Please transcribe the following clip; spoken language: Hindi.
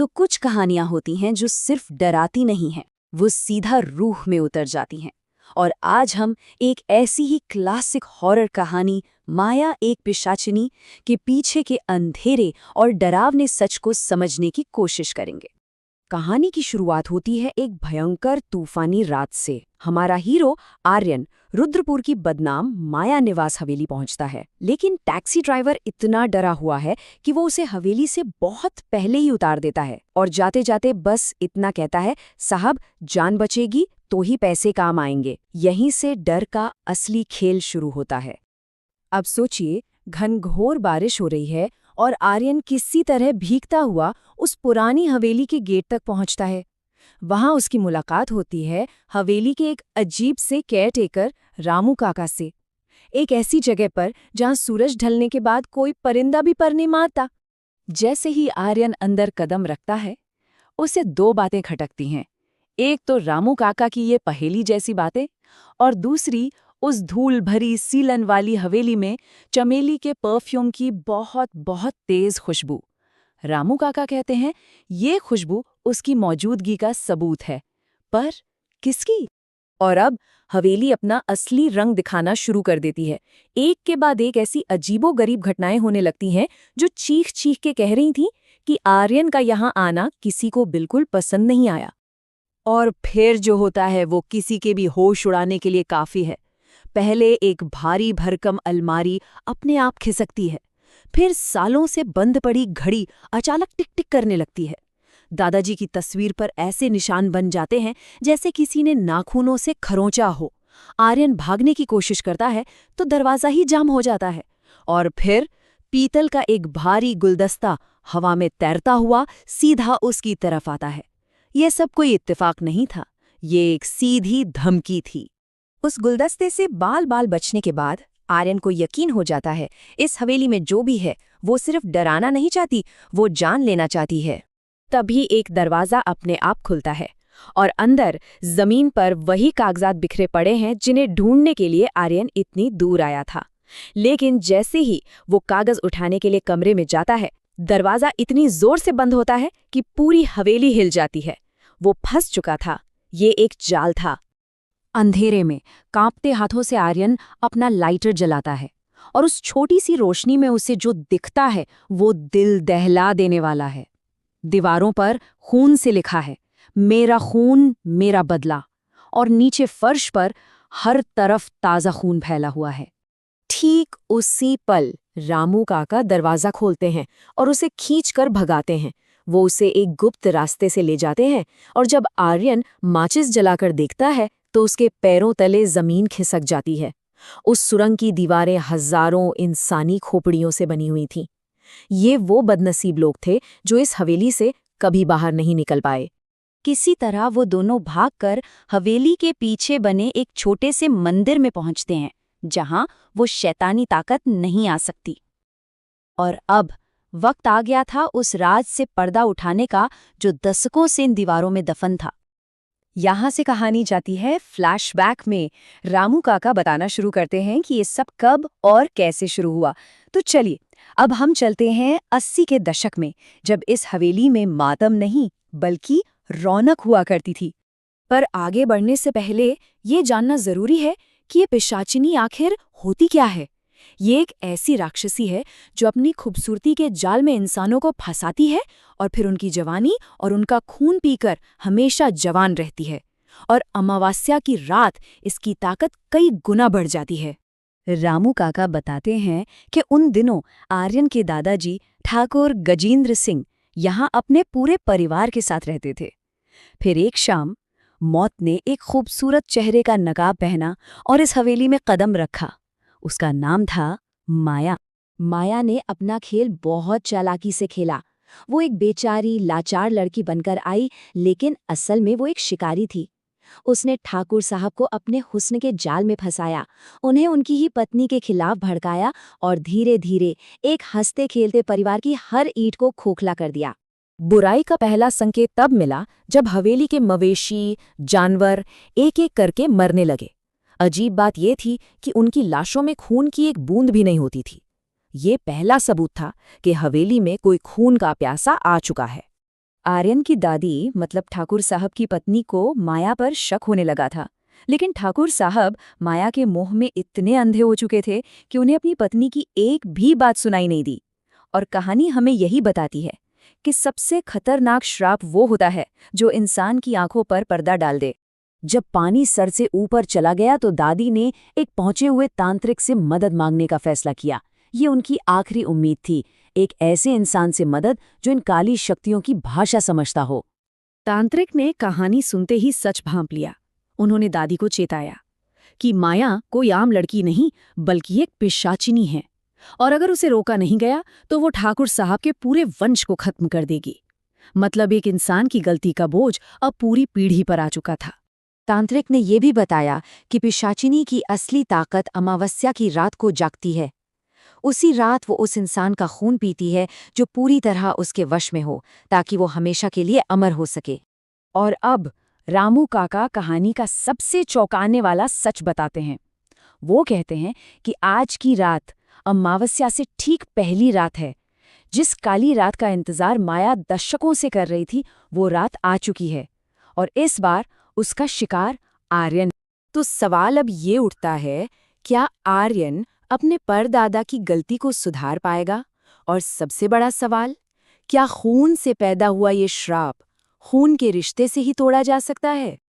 तो कुछ कहानियां होती हैं जो सिर्फ डराती नहीं हैं, वो सीधा रूह में उतर जाती हैं। और आज हम एक ऐसी ही क्लासिक हॉरर कहानी माया एक पिशाचिनी के पीछे के अंधेरे और डरावने सच को समझने की कोशिश करेंगे। कहानी की शुरुआत होती है एक भयंकर तूफानी रात से। हमारा हीरो आर्यन रुद्रपुर की बदनाम माया निवास हवेली पहुंचता है, लेकिन टैक्सी ड्राइवर इतना डरा हुआ है कि वो उसे हवेली से बहुत पहले ही उतार देता है और जाते जाते बस इतना कहता है, साहब जान बचेगी तो ही पैसे काम आएंगे। यहीं से डर का असली खेल शुरू होता है। अब सोचिए, घनघोर बारिश हो रही है और आर्यन किसी तरह भीगता हुआ उस पुरानी हवेली के गेट तक पहुंचता है। वहां उसकी मुलाकात होती है हवेली के एक अजीब से केयरटेकर रामू काका से, एक ऐसी जगह पर जहां सूरज ढलने के बाद कोई परिंदा भी पर नहीं मारता। जैसे ही आर्यन अंदर कदम रखता है, उसे दो बातें खटकती हैं। एक तो रामू काका की ये पहेली जैसी बातें, और दूसरी उस धूल भरी सीलन वाली हवेली में चमेली के परफ्यूम की बहुत बहुत तेज खुशबू। रामू काका कहते हैं ये खुशबू उसकी मौजूदगी का सबूत है, पर किसकी? और अब हवेली अपना असली रंग दिखाना शुरू कर देती है। एक के बाद एक ऐसी अजीबोगरीब घटनाएं होने लगती हैं जो चीख चीख के कह रही थीं कि आर्यन का यहाँ आना किसी को बिल्कुल पसंद नहीं आया। और फिर जो होता है वो किसी के भी होश उड़ाने के लिए काफी है। पहले एक भारी भरकम अलमारी अपने आप खिसकती है, फिर सालों से बंद पड़ी घड़ी अचानक टिक टिक करने लगती है। दादाजी की तस्वीर पर ऐसे निशान बन जाते हैं जैसे किसी ने नाखूनों से खरोंचा हो। आर्यन भागने की कोशिश करता है तो दरवाजा ही जाम हो जाता है, और फिर पीतल का एक भारी गुलदस्ता हवा में तैरता हुआ सीधा उसकी तरफ आता है। यह सब कोई इत्तेफाक नहीं था, ये एक सीधी धमकी थी। उस गुलदस्ते से बाल बाल बचने के बाद आर्यन को यकीन हो जाता है इस हवेली में जो भी है वो सिर्फ डराना नहीं चाहती, वो जान लेना चाहती है। तभी एक दरवाज़ा अपने आप खुलता है और अंदर जमीन पर वही कागजात बिखरे पड़े हैं जिन्हें ढूंढने के लिए आर्यन इतनी दूर आया था। लेकिन जैसे ही वो कागज उठाने के लिए कमरे में जाता है, दरवाज़ा इतनी जोर से बंद होता है कि पूरी हवेली हिल जाती है। वो फंस चुका था, ये एक जाल था। अंधेरे में कांपते हाथों से आर्यन अपना लाइटर जलाता है और उस छोटी सी रोशनी में उसे जो दिखता है वो दिल दहला देने वाला है। दीवारों पर खून से लिखा है, मेरा खून मेरा बदला, और नीचे फर्श पर हर तरफ ताज़ा खून फैला हुआ है। ठीक उसी पल रामू काका दरवाज़ा खोलते हैं और उसे खींचकर भगाते हैं। वो उसे एक गुप्त रास्ते से ले जाते हैं और जब आर्यन माचिस जलाकर देखता है तो उसके पैरों तले जमीन खिसक जाती है। उस सुरंग की दीवारें हजारों इंसानी खोपड़ियों से बनी हुई थीं। ये वो बदनसीब लोग थे जो इस हवेली से कभी बाहर नहीं निकल पाए। किसी तरह वो दोनों भागकर हवेली के पीछे बने एक छोटे से मंदिर में पहुंचते हैं, जहां वो शैतानी ताकत नहीं आ सकती। और अब वक्त आ गया था उस राज से पर्दा उठाने का जो दशकों से इन दीवारों में दफन था। यहाँ से कहानी जाती है फ्लैशबैक में। रामू काका बताना शुरू करते हैं कि ये सब कब और कैसे शुरू हुआ। तो चलिए अब हम चलते हैं 80 के दशक में, जब इस हवेली में मातम नहीं बल्कि रौनक हुआ करती थी। पर आगे बढ़ने से पहले ये जानना जरूरी है कि ये पिशाचिनी आखिर होती क्या है। ये एक ऐसी राक्षसी है जो अपनी खूबसूरती के जाल में इंसानों को फंसाती है और फिर उनकी जवानी और उनका खून पीकर हमेशा जवान रहती है, और अमावस्या की रात इसकी ताकत कई गुना बढ़ जाती है। रामू काका बताते हैं कि उन दिनों आर्यन के दादाजी ठाकुर गजेंद्र सिंह यहाँ अपने पूरे परिवार के साथ रहते थे। फिर एक शाम मौत ने एक खूबसूरत चेहरे का नकाब पहना और इस हवेली में कदम रखा। उसका नाम था माया। माया ने अपना खेल बहुत चालाकी से खेला। वो एक बेचारी लाचार लड़की बनकर आई, लेकिन असल में वो एक शिकारी थी। उसने ठाकुर साहब को अपने हुस्न के जाल में फंसाया, उन्हें उनकी ही पत्नी के खिलाफ भड़काया और धीरे धीरे एक हंसते खेलते परिवार की हर ईंट को खोखला कर दिया। बुराई का पहला संकेत तब मिला जब हवेली के मवेशी जानवर एक एक करके मरने लगे। अजीब बात यह थी कि उनकी लाशों में खून की एक बूंद भी नहीं होती थी। ये पहला सबूत था कि हवेली में कोई खून का प्यासा आ चुका है। आर्यन की दादी मतलब ठाकुर साहब की पत्नी को माया पर शक होने लगा था। लेकिन ठाकुर साहब माया के मोह में इतने अंधे हो चुके थे कि उन्हें अपनी पत्नी की एक भी बात सुनाई नहीं दी। और कहानी हमें यही बताती है कि सबसे खतरनाक श्राप वो होता है जो इंसान की आंखों पर पर्दा डाल दे। जब पानी सर से ऊपर चला गया तो दादी ने एक पहुंचे हुए तांत्रिक से मदद मांगने का फैसला किया। ये उनकी आखिरी उम्मीद थी, एक ऐसे इंसान से मदद जो इन काली शक्तियों की भाषा समझता हो। तांत्रिक ने कहानी सुनते ही सच भांप लिया। उन्होंने दादी को चेताया कि माया कोई आम लड़की नहीं बल्कि एक पिशाचिनी है, और अगर उसे रोका नहीं गया तो वो ठाकुर साहब के पूरे वंश को खत्म कर देगी। मतलब एक इंसान की गलती का बोझ अब पूरी पीढ़ी पर आ चुका था। तांत्रिक ने यह भी बताया कि पिशाचिनी की असली ताकत अमावस्या की रात को जागती है। उसी रात वो उस इंसान का खून पीती है जो पूरी तरह उसके वश में हो, ताकि वो हमेशा के लिए अमर हो सके। और अब रामू काका कहानी का सबसे चौंकाने वाला सच बताते हैं। वो कहते हैं कि आज की रात अमावस्या से ठीक पहली रात है। जिस काली रात का इंतजार माया दशकों से कर रही थी, वो रात आ चुकी है, और इस बार उसका शिकार आर्यन। तो सवाल अब ये उठता है, क्या आर्यन अपने परदादा की गलती को सुधार पाएगा? और सबसे बड़ा सवाल, क्या खून से पैदा हुआ ये श्राप खून के रिश्ते से ही तोड़ा जा सकता है?